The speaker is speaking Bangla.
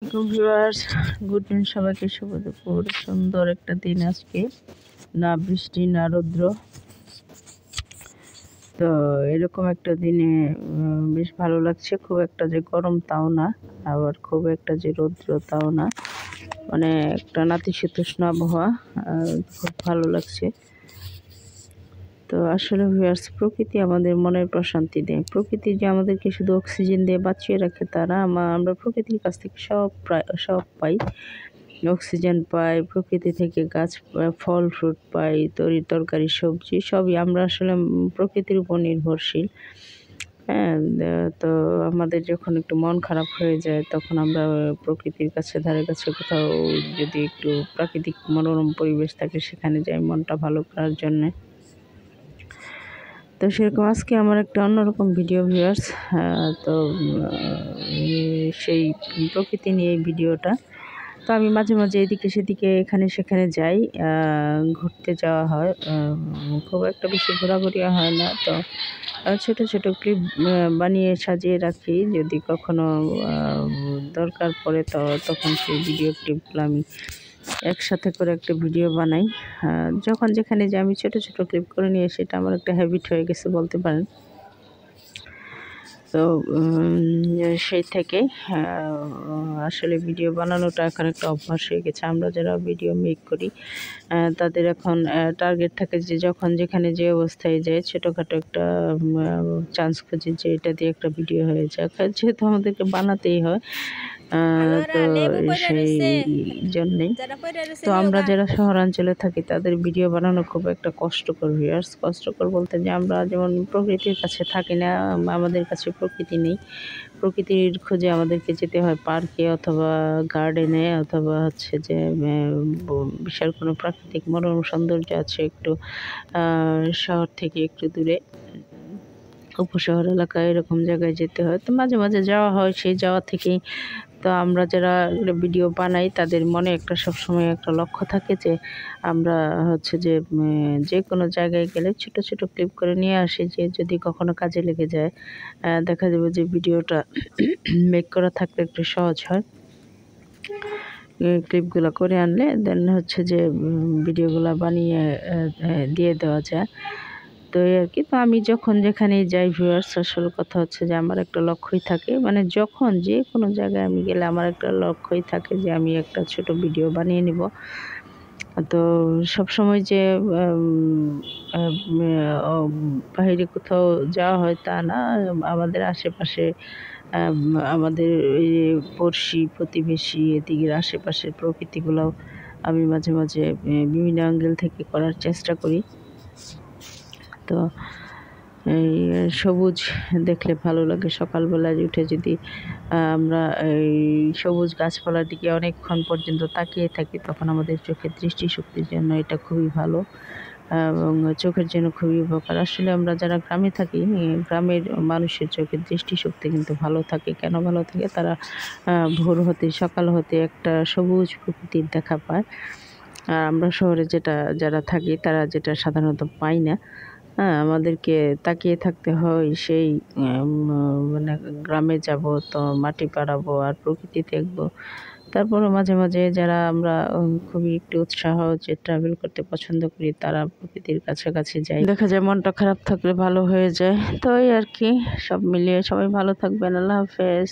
ভিউয়ার্স, গুড মর্নিং সবাইকে। শুভ দুপুর। সুন্দর একটা দিন আজকে, না বৃষ্টি না রৌদ্র। তো এরকম একটা দিনে বেশ ভালো লাগছে। খুব একটা যে গরম তাও না, আবার খুব একটা যে রৌদ্র তাও না, মানে একটা নাতিশীতোষ্ণ আবহাওয়া। খুব ভালো লাগছে। তো আসলে ভিউয়ার্স, প্রকৃতি আমাদের মনের প্রশান্তি দেয়। প্রকৃতি যে আমাদেরকে শুধু অক্সিজেন দিয়ে বাঁচিয়ে রাখে তা না, আমরা প্রকৃতির কাছ থেকে সব পাই। অক্সিজেন পাই প্রকৃতি থেকে, গাছ ফল ফ্রুট পাই, তরকারি সবজি সবই আমরা আসলে প্রকৃতির উপর নির্ভরশীল। হ্যাঁ, তো আমাদের যখন একটু মন খারাপ হয়ে যায় তখন আমরা প্রকৃতির ধারে কাছে কোথাও যদি একটু প্রাকৃতিক মনোরম পরিবেশ থাকে সেখানে যাই মনটা ভালো করার জন্যে। তো সেরকম আজকে আমার একটা অন্যরকম ভিডিও ভিউয়ার্স। তো সেই প্রকৃতি নিয়ে এই ভিডিওটা। তো আমি মাঝে মাঝে এদিকে সেদিকে এখানে সেখানে যাই, ঘুরতে যাওয়া হয়। খুব একটা বেশি ঘোরাঘুরি হয় না। তো ছোট ছোট ক্লিপ বানিয়ে সাজিয়ে রাখি, যদি কখনো দরকার পড়ে তখন সেই ভিডিও ক্লিপগুলো আমি একসাথে করে একটা ভিডিও বানাই। যখন যেখানে যাই আমি ছোট ছোট ক্লিপ করে নিয়ে, সেটা আমার একটা হ্যাবিট হয়ে গেছে বলতে পারেন। তো সেই থেকে আসলে ভিডিও বানানোটা এখন একটা অভ্যাস হয়ে গেছে। আমরা যারা ভিডিও মেক করি তাদের এখন টার্গেট থাকে যে যখন যেখানে যে অবস্থায় যায় ছোটোখাটো একটা চান্স খুঁজি যে এটা দিয়ে একটা ভিডিও হয়ে যায়, যেহেতু আমাদেরকে বানাতেই হয়। তো সেই জন্যেই তো আমরা যারা শহরাঞ্চলে থাকি তাদের ভিডিও বানানো খুব একটা কষ্টকর। ভিউয়ার্স, কষ্টকর বলতে যে আমরা যেমন প্রকৃতির কাছে থাকি না, আমাদের কাছে প্রকৃতি নেই। প্রকৃতির খোঁজে আমাদেরকে যেতে হয় পার্কে অথবা গার্ডেনে, অথবা হচ্ছে যে বিশাল কোনো প্রাকৃতিক মনোরম সৌন্দর্য আছে একটু শহর থেকে একটু দূরে, উপশহর এলাকায়, এরকম জায়গায় যেতে হয়। তো মাঝে মাঝে যাওয়া হয়। সেই যাওয়া থেকেই তো আমরা যারা ভিডিও বানাই তাদের মনে একটা সবসময় একটা লক্ষ্য থাকে যে আমরা হচ্ছে যে যে কোনো জায়গায় গেলে ছোট ছোট ক্লিপ করে নিয়ে আসি, যে যদি কখনো কাজে লেগে যায় দেখা যাবে যে ভিডিওটা মেক করা থাকলে একটু সহজ হয়। ক্লিপগুলো করে আনলে দেন হচ্ছে যে ভিডিওগুলো বানিয়ে দিয়ে দেওয়া যায়। তো এই আর কি। তো আমি যখন যেখানেই যাই ভিউয়ার্স, আসল কথা হচ্ছে যে আমার একটা লক্ষ্যই থাকে, মানে যখন যে কোনো জায়গায় আমি গেলে আমার একটা লক্ষ্যই থাকে যে আমি একটা ছোট ভিডিও বানিয়ে নিব। তো সবসময় যে বাইরে কোথাও যাওয়া হয় তা না, আমাদের আশেপাশে আমাদের এই পড়শি প্রতিবেশী এদিকের আশেপাশের প্রকৃতিগুলোও আমি মাঝে মাঝে বিভিন্ন অ্যাঙ্গেল থেকে করার চেষ্টা করি। তো এই সবুজ দেখলে ভালো লাগে। সকালবেলায় উঠে যদি আমরা এই সবুজ গাছপালার দিকে অনেকক্ষণ পর্যন্ত তাকিয়ে থাকি তখন আমাদের চোখের দৃষ্টিশক্তির জন্য এটা খুবই ভালো, এবং চোখের জন্য খুবই উপকার। আসলে আমরা যারা গ্রামে থাকি, গ্রামের মানুষের চোখের দৃষ্টিশক্তি কিন্তু ভালো থাকে। কেন ভালো থাকে? তারা ভোর হতে সকাল হতে একটা সবুজ প্রকৃতির দেখা পায়। আর আমরা শহরে যারা থাকি তারা যেটা সাধারণত পাই না। আমাদেরকে তাকিয়ে থাকতে হয় সেই মানে গ্রামে যাব তো মাটি পাড়াবো আর প্রকৃতি দেখবো। তারপরও মাঝে মাঝে যারা আমরা খুবই একটু উৎসাহ যে ট্রাভেল করতে পছন্দ করি তারা প্রকৃতির কাছাকাছি যাই, দেখা যায় মনটা খারাপ থাকলে ভালো হয়ে যায়। তো এই আর কি, সব মিলিয়ে সবাই ভালো থাকবেন। আল্লাহ হাফেজ।